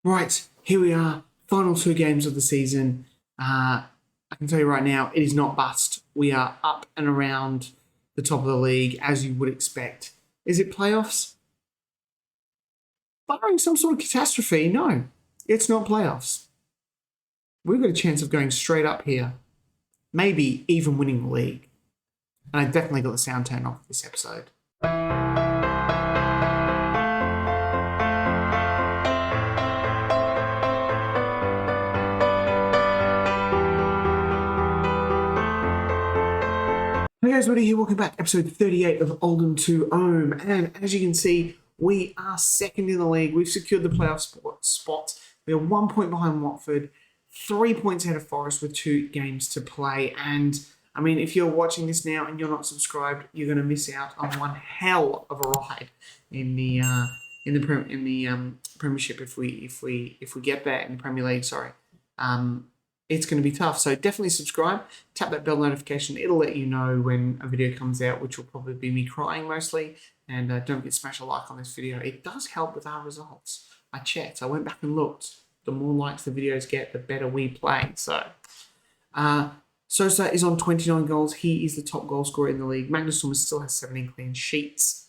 Right, here we are. Final two games of the season. I can tell you right now, it is not bust. We are up and around the top of the league, as you would expect. Is it playoffs? Barring some sort of catastrophe, no. It's not playoffs. We've got a chance of going straight up here. Maybe even winning the league. And I definitely got the sound turned off this episode. Hey guys, Woody here. Welcome back. Episode 38 of Oldham to Ohm. And as you can see, we are second in the league. We've secured the playoff spot. We are 1 point behind Watford, 3 points ahead of Forest with 2 games to play. And I mean, if you're watching this now and you're not subscribed, you're going to miss out on one hell of a ride in the Premiership if we get there in the Premier League. Sorry. It's going to be tough. So definitely subscribe, tap that bell notification. It'll let you know when a video comes out, which will probably be me crying mostly. And don't forget to smash a like on this video. It does help with our results. I checked. I went back and looked. The more likes the videos get, the better we play. So, Sosa is on 29 goals. He is the top goal scorer in the league. Magnus Thomas still has 17 clean sheets.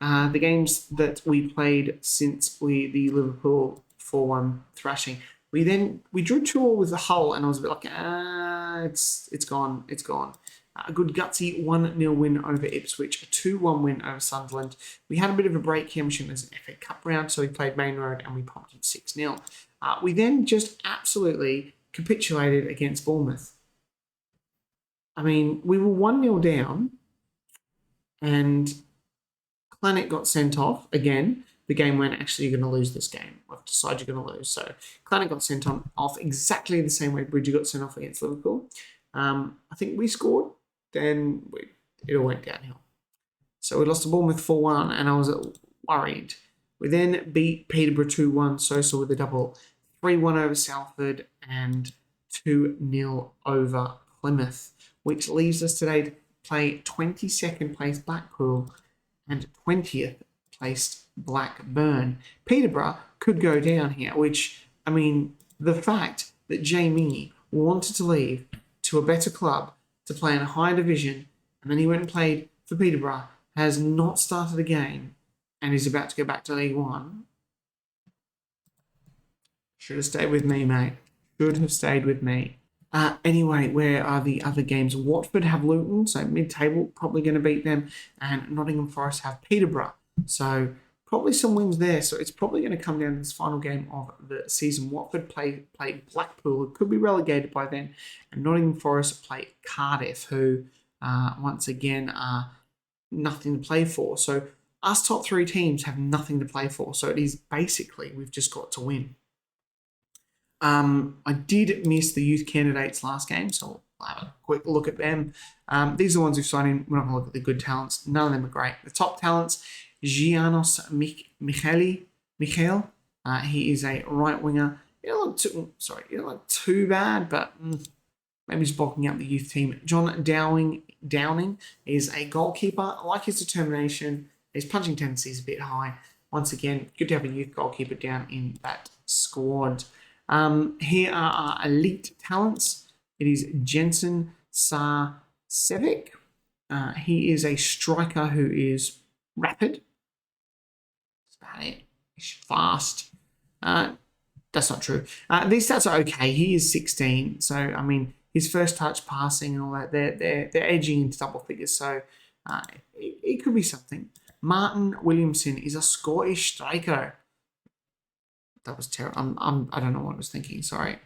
The games that we played since the Liverpool 4-1 thrashing, we drew 2-2 with the Hull, and I was a bit like, it's gone. A good gutsy 1-0 win over Ipswich, a 2-1 win over Sunderland. We had a bit of a break here, as an FA Cup round, so we played Main Road and we pumped it 6-0. We then just absolutely capitulated against Bournemouth. I mean, we were 1-0 down, and Planet got sent off again. The game weren't actually going to lose this game. I've decided you're going to lose. So Clanet got sent off exactly the same way Bridger got sent off against Liverpool. I think we scored, then it all went downhill. So we lost to Bournemouth 4-1, and I was worried. We then beat Peterborough 2-1, Sosa with a double, 3-1 over Salford, and 2-0 over Plymouth, which leaves us today to play 22nd place Blackpool and 20th placed Blackburn. Peterborough could go down here, which, I mean, the fact that Jamie wanted to leave to a better club to play in a higher division, and then he went and played for Peterborough, has not started a game, and is about to go back to League One. Should have stayed with me, mate. Should have stayed with me. Anyway, where are the other games? Watford have Luton, so mid-table, probably going to beat them, and Nottingham Forest have Peterborough. So probably some wins there. So it's probably going to come down to this final game of the season. Watford play Blackpool, who could be relegated by then, and Nottingham Forest play Cardiff, who once again are nothing to play for. So us top 3 teams have nothing to play for. So it is basically we've just got to win. I did miss the youth candidates last game, so I'll have a quick look at them. These are the ones who've signed in. We're not going to look at the good talents. None of them are great. The top talents, Giannos Michael. He is a right winger. He doesn't look too bad, but maybe he's bulking up the youth team. John Downing is a goalkeeper. I like his determination. His punching tendency is a bit high. Once again, good to have a youth goalkeeper down in that squad. Here are our elite talents. It is Jensen Sarcevic. He is a striker who is rapid. That's about it. He's fast. That's not true. These stats are okay. He is 16. So, I mean, his first touch, passing and all that, they're edging into double figures. So, it could be something. Martin Williamson is a Scottish striker. That was terrible. I don't know what I was thinking. Sorry.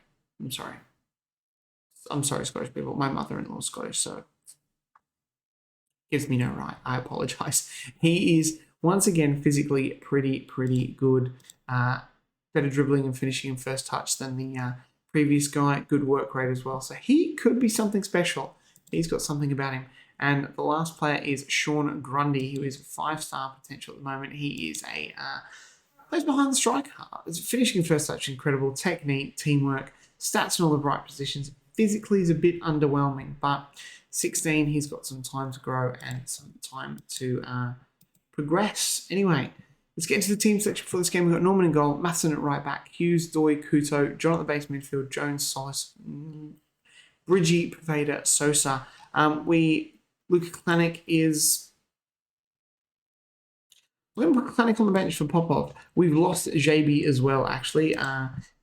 I'm sorry, Scottish people. My mother-in-law is Scottish, so gives me no right. I apologise. He is, once again, physically pretty good. Better dribbling and finishing in first touch than the previous guy. Good work rate as well. So he could be something special. He's got something about him. And the last player is Sean Grundy, who is 5-star potential at the moment. He is plays behind the striker. Finishing in first touch, incredible. Technique, teamwork, stats in all the right positions. Physically is a bit underwhelming, but 16, he's got some time to grow and some time to progress. Anyway, Let's get into the team section for this game. We've got Norman in goal, Matheson at right back, Hughes, Doy, Kuto, John at the base midfield, Jones, Solis, Bridgie, Paveda, Sosa. Luka Klanik is... We're going to put Klanik on the bench for Popov. We've lost JB as well, actually.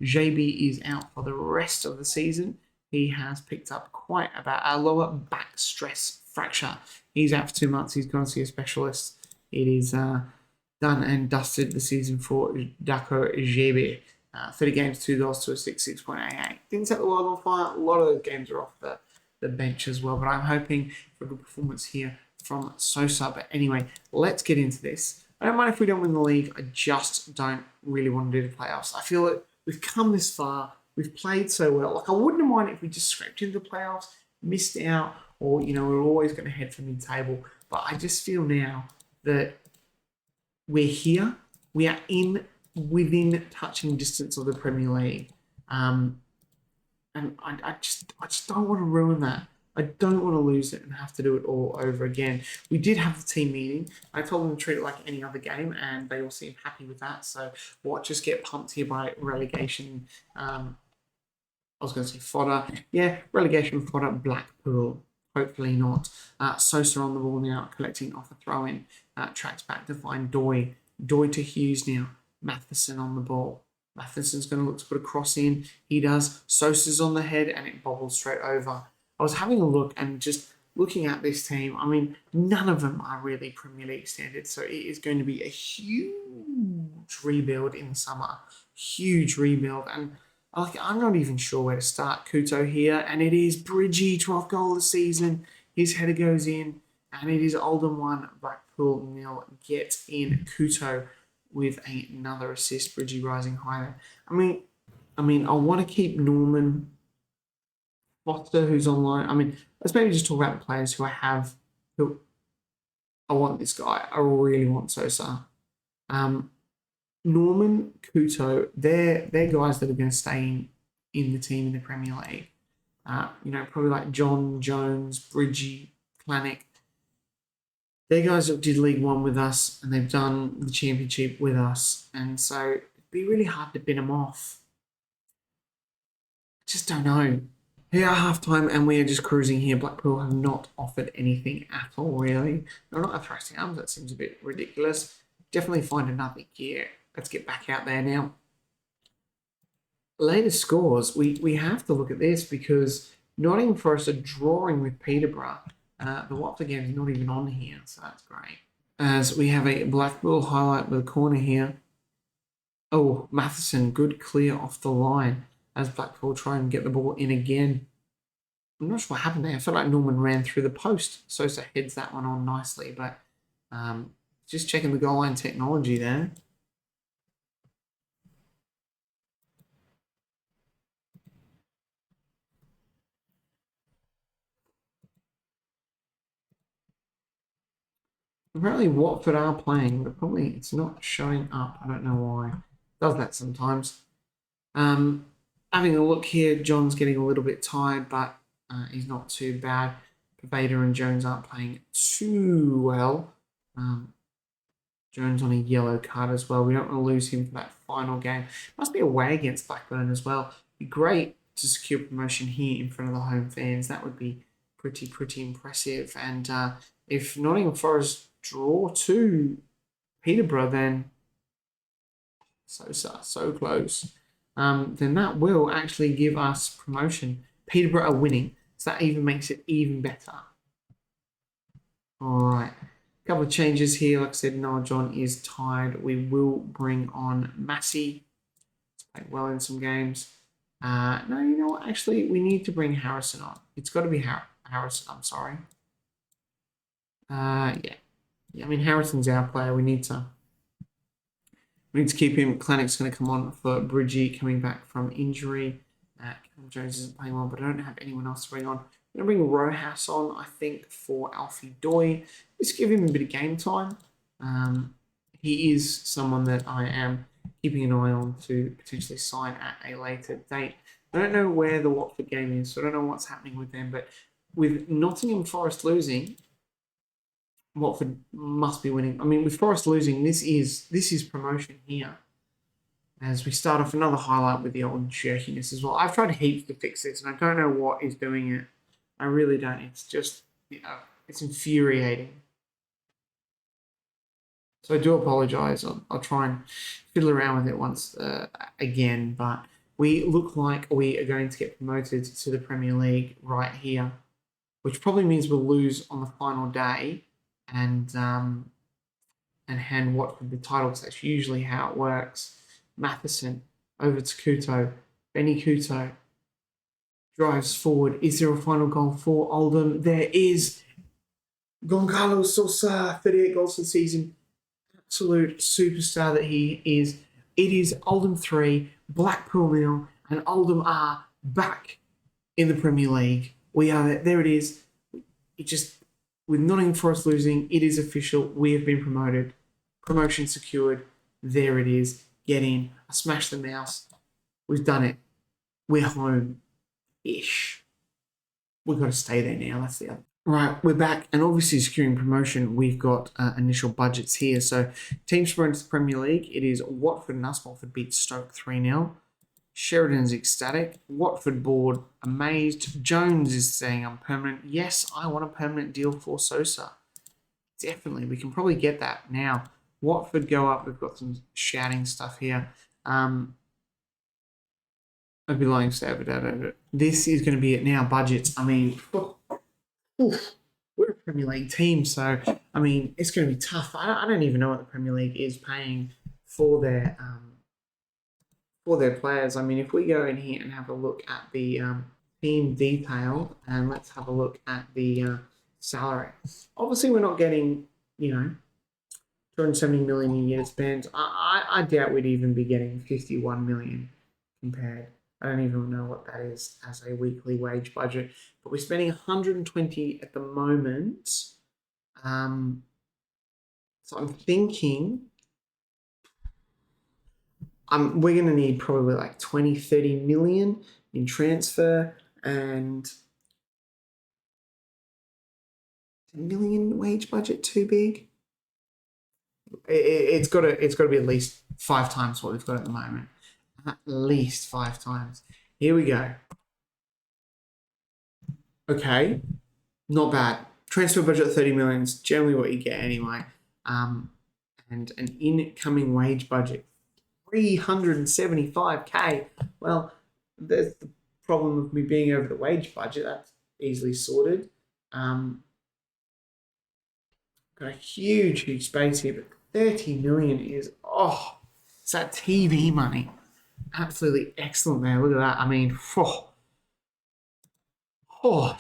JB is out for the rest of the season. He has picked up quite a lower back stress fracture. He's out for 2 months. He's gone to see a specialist. It is done and dusted the season for Dako JB. 30 games, 2 goals to a 6.88. Didn't set the world on fire. A lot of those games are off the bench as well, but I'm hoping for a good performance here from Sosa. But anyway, let's get into this. I don't mind if we don't win the league. I just don't really want to do the playoffs. I feel that we've come this far. We've played so well. Like, I wouldn't mind if we just scraped into the playoffs, missed out, or, we're always going to head for mid-table. But I just feel now that we're here. We are within touching distance of the Premier League. And I just don't want to ruin that. I don't want to lose it and have to do it all over again. We did have the team meeting. I told them to treat it like any other game, and they all seem happy with that. So watch us get pumped here by relegation. I was going to say fodder. Yeah, relegation fodder, Blackpool. Hopefully not. Sosa on the ball now, collecting off a throw-in. Tracks back to find Doy. Doy to Hughes now. Matheson on the ball. Matheson's going to look to put a cross in. He does. Sosa's on the head, and it bobbles straight over. I was having a look and just looking at this team. I mean, none of them are really Premier League standards, so it is going to be a huge rebuild in the summer. Huge rebuild. And I'm not even sure where to start. Kuto here, and it is Bridgie, 12th goal of the season. His header goes in, and it is Oldham 1, Blackpool 0. Get in Kuto with another assist. Bridgie rising higher. I mean, I want to keep Norman Foster, who's online. I mean, let's maybe just talk about the players who I have. Who I want this guy. I really want Sosa. Norman, Kuto, they're guys that are going to stay in the team in the Premier League. Probably like John, Jones, Bridgie, Klanik. They're guys that did League One with us, and they've done the Championship with us, and so it'd be really hard to bin them off. I just don't know. Here at half-time, and we are just cruising here. Blackpool have not offered anything at all, really. They're not thrusting arms. That seems a bit ridiculous. Definitely find another gear. Let's get back out there now. Latest scores. We have to look at this because Nottingham Forest are drawing with Peterborough. The Watford game is not even on here, so that's great. As we have a Blackpool highlight with a corner here. Oh, Matheson, good clear off the line. As Blackpool try and get the ball in again. I'm not sure what happened there. I felt like Norman ran through the post. Sosa heads that one on nicely, but just checking the goal line technology there. Apparently Watford are playing, but probably it's not showing up. I don't know why. It does that sometimes. Having a look here, John's getting a little bit tired, but he's not too bad. Paveda and Jones aren't playing too well. Jones on a yellow card as well. We don't want to lose him for that final game. Must be away against Blackburn as well. Be great to secure promotion here in front of the home fans. That would be pretty impressive. And if Nottingham Forest draw to Peterborough, then so close. Then that will actually give us promotion. Peterborough are winning, so that even makes it even better. All right. A couple of changes here. Like I said, Noah John is tired. We will bring on Massey. He's played well in some games. No, you know what? Actually, we need to bring Harrison on. It's got to be Harrison. I'm sorry. Yeah. I mean, Harrison's our player. We need to keep him. Klanik's going to come on for Bridgie coming back from injury. Jones isn't playing well, but I don't have anyone else to bring on. I'm going to bring Rojas on, I think, for Alfie Doy. Just give him a bit of game time. He is someone that I am keeping an eye on to potentially sign at a later date. I don't know where the Watford game is, so I don't know what's happening with them. But with Nottingham Forest losing, Watford must be winning. I mean, with Forest losing, this is promotion here. As we start off another highlight with the old jerkiness as well. I've tried heaps to fix this, and I don't know what is doing it. I really don't. It's just, it's infuriating. So I do apologise. I'll try and fiddle around with it once again, but we look like we are going to get promoted to the Premier League right here, which probably means we'll lose on the final day and hand Watford the title, because that's usually how it works. Matheson over to Couto. Benny Couto drives forward. Is there a final goal for Oldham? There is. Goncalo Sosa, 38 goals for the season. Absolute superstar that he is. It is Oldham 3, Blackpool 0, and Oldham are back in the Premier League. We are there. There it is. It just, with Nottingham Forest losing, it is official. We have been promoted. Promotion secured. There it is. Get in. I smashed the mouse. We've done it. We're home-ish. We've got to stay there now. That's the other. Right, we're back, and obviously securing promotion, we've got initial budgets here. So, teams promoted to the Premier League, it is Watford and us. Watford beat Stoke 3-0. Sheridan's ecstatic. Watford board amazed. Jones is saying I'm permanent. Yes, I want a permanent deal for Sosa. Definitely, we can probably get that now. Watford go up. We've got some shouting stuff here. I'd be lying to say it. This is going to be it now. Budgets. I mean, we're a Premier League team, so I mean it's going to be tough. I don't even know what the Premier League is paying for their players. I mean, if we go in here and have a look at the team detail, and let's have a look at the salary. Obviously, we're not getting 270 million a year spent. I doubt we'd even be getting 51 million compared. I don't even know what that is as a weekly wage budget, but we're spending 120 at the moment. So I'm thinking we're going to need probably like 20, 30 million in transfer and 10 million wage budget too big. It's got to be at least 5 times what we've got at the moment. At least 5 times. Here we go. Okay, not bad. Transfer budget of 30 million is generally what you get anyway. And an incoming wage budget, 375k. Well, there's the problem of me being over the wage budget. That's easily sorted. Got a huge space here, but 30 million is, it's that TV money. Absolutely excellent there. Look at that. I mean, it's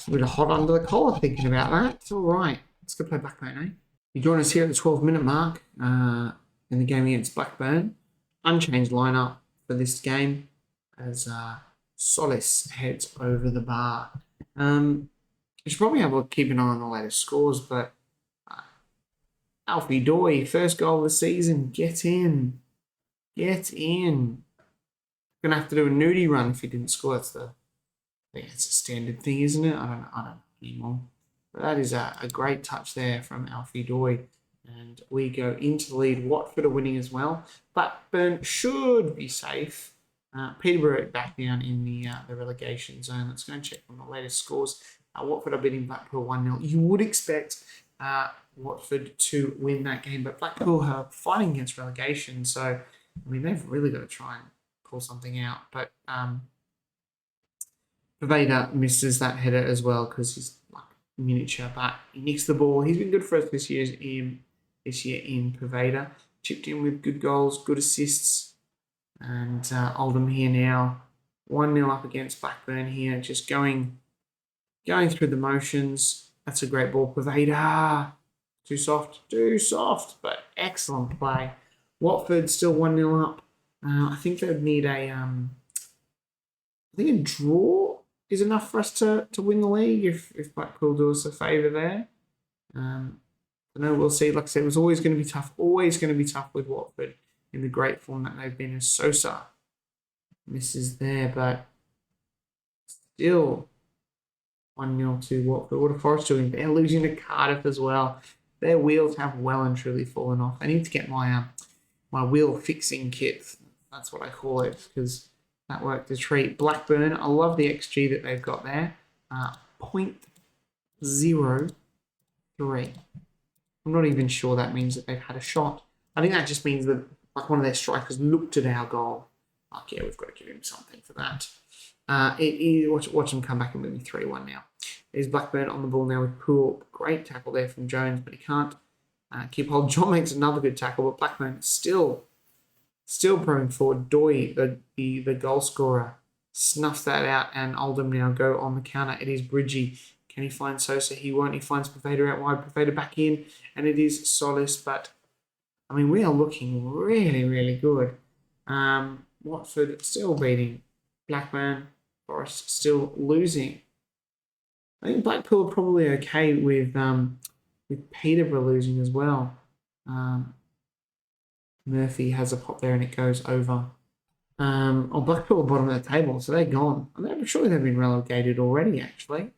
a bit of hot under the collar thinking about that. It's all right. Let's go play Blackburn, eh? You join us here at the 12-minute mark in the game against Blackburn. Unchanged lineup for this game as Solis heads over the bar. You should probably have a look, keep an eye on the latest scores, but Alfie Doy, first goal of the season. Get in. Gonna have to do a nudie run if he didn't score. I think it's a standard thing, isn't it? I don't know anymore. But that is a great touch there from Alfie Doy. And we go into the lead. Watford are winning as well. Blackburn should be safe. Peterborough back down in the relegation zone. Let's go and check on the latest scores. Watford are beating Blackpool 1-0. You would expect Watford to win that game, but Blackpool are fighting against relegation. So, I mean, they've really got to try and pull something out, but Paveda misses that header as well because he's like miniature, but he nicks the ball. He's been good for us this year in Paveda. Chipped in with good goals, good assists, and Oldham here now 1-0 up against Blackburn here, just going through the motions. That's a great ball, Paveda. Too soft, but excellent play. Watford still 1-0 up. I think they would need a draw is enough for us to win the league if Blackpool do us a favour there. I know we'll see. Like I said, it was always going to be tough. Always going to be tough with Watford in the great form that they've been. As Sosa misses there, but still 1-0 to Watford. What are Forest doing? They're losing to Cardiff as well. their wheels have well and truly fallen off. I need to get my my wheel fixing kit. That's what I call it, because that worked a treat. Blackburn, I love the XG that they've got there. 0.03. I'm not even sure that means that they've had a shot. I think that just means that like one of their strikers looked at our goal. Like, yeah, we've got to give him something for that. Watch him come back and win me 3-1 now. There's Blackburn on the ball now with Poole. Great tackle there from Jones, but he can't keep hold. John makes another good tackle, but Blackburn still proving forward. Doy, the goal scorer, snuffs that out, and Oldham now go on the counter. It is Bridgie. Can he find Sosa? He won't. He finds Paveda out wide. Paveda back in, and it is Solis. But, I mean, we are looking really, really good. Watford still beating Blackburn. Forest still losing. I think Blackpool are probably okay with Peterborough losing as well. Murphy has a pop there and it goes over. Blackpool are bottom of the table, so they're gone. I'm sure they've been relegated already, actually.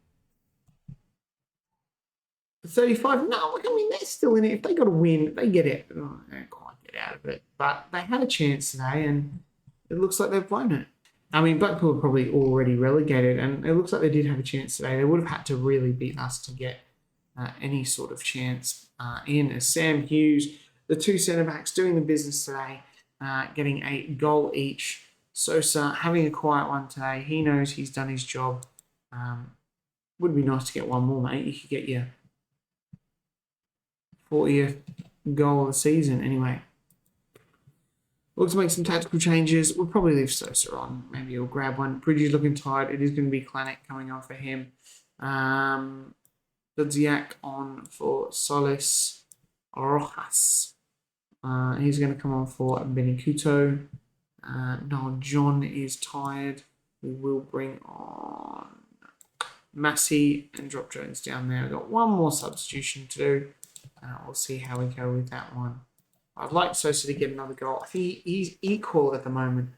35? No, I mean, they're still in it. If they got a win, they get it. Oh, they don't quite get out of it. But they had a chance today, and it looks like they've blown it. I mean, Blackpool are probably already relegated, and it looks like they did have a chance today. They would have had to really beat us to get any sort of chance in. As Sam Hughes, the two centre-backs doing the business today, getting a goal each. Sosa having a quiet one today. He knows he's done his job. Would be nice to get one more, mate. You could get your 40th goal of the season anyway. Looks to make some tactical changes. We'll probably leave Sosa on. Maybe he'll grab one. Bridges looking tired. It is going to be Klanek coming on for him. Dudziak on for Solis. Rojas. He's going to come on for Benikuto. No, John is tired. We will bring on Massey and drop Jones down there. We've got one more substitution to do. We'll see how we go with that one. I'd like Sosa to get another goal. I think he's equal at the moment.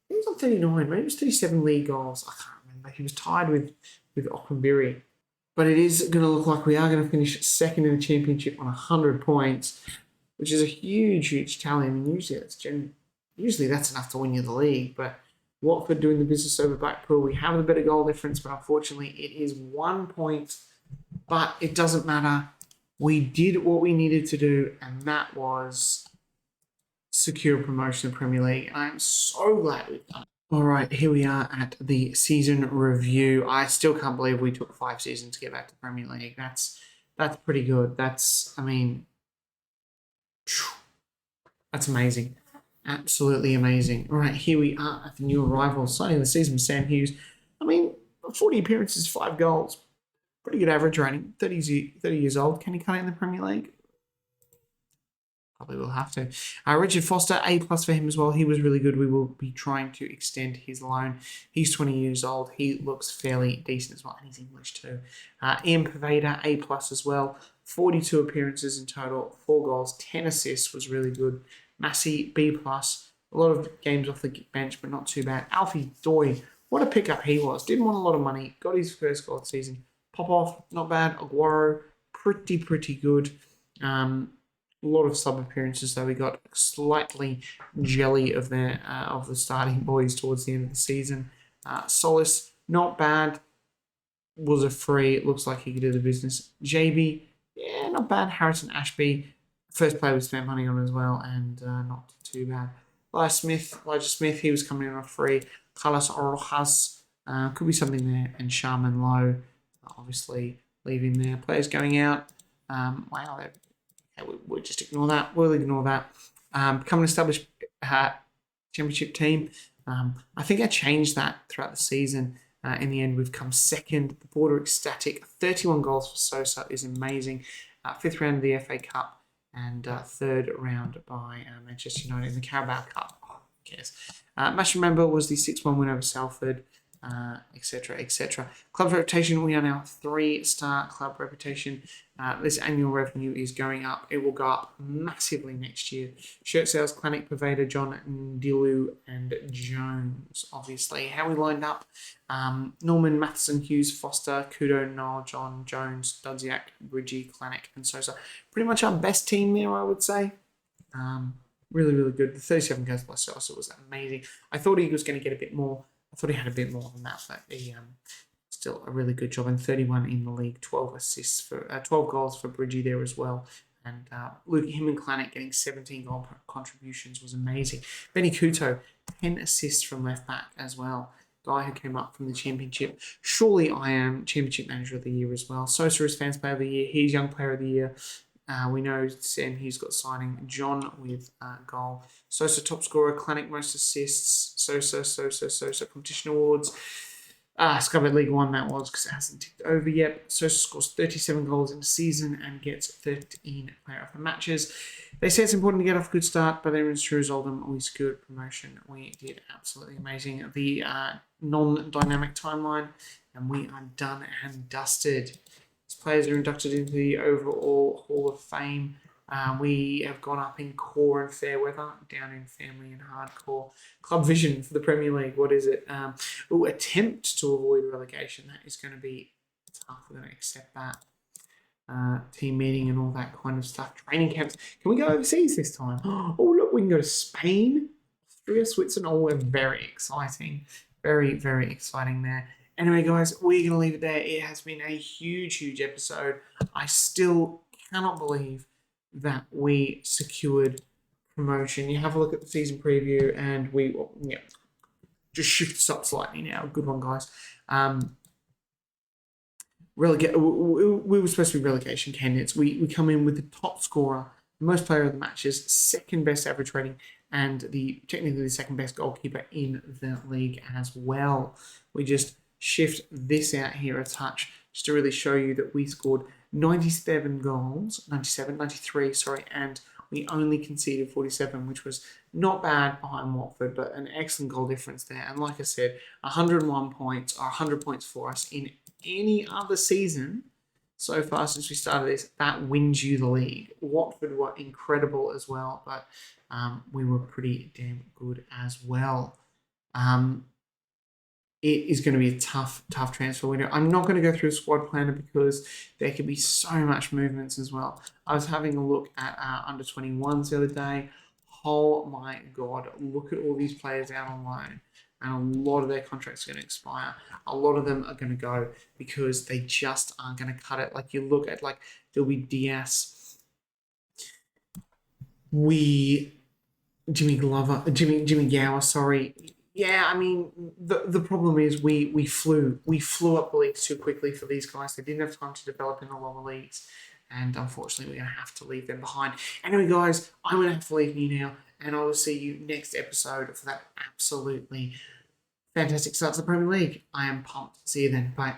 He was on 39, maybe it was 37 league goals. I can't remember. He was tied with Ockenberry. But it is going to look like we are going to finish second in the championship on 100 points, which is a huge, huge tally. I mean, usually that's enough to win you the league. But Watford doing the business over Blackpool. We have a better goal difference, but unfortunately it is 1 point. But it doesn't matter. We did what we needed to do, and that was secure promotion in the Premier League. And I'm so glad we've done it. All right, here we are at the season review. I still can't believe we took 5 seasons to get back to Premier League. That's pretty good. That's amazing. Absolutely amazing. All right, here we are at the new arrival, signing the season with Sam Hughes. I mean, 40 appearances, 5 goals. Pretty good average rating. 30 years old. Can he cut it in the Premier League? Probably will have to. Richard Foster, A+ for him as well. He was really good. We will be trying to extend his loan. He's 20 years old. He looks fairly decent as well. And he's English too. Ian Paveda, A+ as well. 42 appearances in total. 4 goals. 10 assists was really good. Massey, B+. A lot of games off the bench, but not too bad. Alfie Doy, what a pickup he was. Didn't want a lot of money. Got his first goal of the season. Pop-off, not bad. Aguero, pretty good. A lot of sub appearances though. We got slightly jelly of the starting boys towards the end of the season. Solis, not bad. Was a free. It looks like he could do the business. JB, yeah, not bad. Harrison Ashby, first player we spent money on as well, and not too bad. Elijah Smith, he was coming in on a free. Carlos Rojas, could be something there, and Sharman Lowe, obviously leaving there. Players going out. Wow, we'll just ignore that. We'll ignore that. Become an established championship team. I think I changed that throughout the season. In the end, we've come second. The border ecstatic. 31 goals for Sosa is amazing. 5th round of the FA Cup and 3rd round by Manchester United in the Carabao Cup. Oh, who cares? Match remember was the 6-1 win over Salford. etc., etc. Club reputation, we are now 3-star club reputation. This annual revenue is going up. It will go up massively next year. Shirt sales, Clinic, Pervader, John, Ndilu, and Jones, obviously. How we lined up, Norman, Matheson, Hughes, Foster, Kudo, Noel, John, Jones, Dudziak, Bridgie, Clinic, and Sosa. Pretty much our best team there, I would say. Really, really good. The 37 goals by Sosa was amazing. I thought he was going to get a bit more. I thought he had a bit more than that, but he still a really good job. And 31 in the league, 12 assists for 12 goals for Bridgie there as well. And Luke, him and Clanet getting 17 goal contributions was amazing. Benny Couto, 10 assists from left back as well. Guy who came up from the championship. Surely I am championship manager of the year as well. Sosa is fans player of the year. He's young player of the year. We know Sam Hughes got signing. John with goal. Sosa top scorer. Clinic most assists. Sosa competition awards. Scarborough League 1 that was because it hasn't ticked over yet. Sosa scores 37 goals in the season and gets 13 player of the matches. They say it's important to get off a good start, but there is true as Oldham. We secured promotion. We did absolutely amazing. The non-dynamic timeline, and we are done and dusted. Players are inducted into the overall Hall of Fame. We have gone up in core and fair weather, down in family and hardcore. Club vision for the Premier League, what is it? We'll attempt to avoid relegation. That is going to be tough. We're going to accept that. Team meeting and all that kind of stuff. Training camps. Can we go overseas this time? Oh, look, we can go to Spain, Austria, Switzerland. Oh, we're very exciting. Very, very exciting there. Anyway, guys, we're going to leave it there. It has been a huge, huge episode. I still cannot believe that we secured promotion. You have a look at the season preview, and we just shift us up slightly now. Good one, guys. We were supposed to be relegation candidates. We come in with the top scorer, most player of the matches, second best average rating, and technically the second best goalkeeper in the league as well. We just shift this out here a touch just to really show you that we scored 93, and we only conceded 47, which was not bad behind Watford, but an excellent goal difference there. And like I said, 101 points or 100 points for us in any other season so far since we started this, that wins you the league. Watford were incredible as well, but we were pretty damn good as well. It is going to be a tough transfer window. I'm not going to go through a squad planner because there could be so much movements as well. I was having a look at our under-21s the other day. Oh my God, look at all these players out on loan. And a lot of their contracts are going to expire. A lot of them are going to go because they just aren't going to cut it. Like you look at, there'll be Diaz, Jimmy Gower, sorry. Yeah, I mean, the problem is we flew up the leagues too quickly for these guys. They didn't have time to develop in the lower leagues. And unfortunately, we're going to have to leave them behind. Anyway, guys, I'm going to have to leave you now. And I will see you next episode for that absolutely fantastic start to the Premier League. I am pumped. See you then. Bye.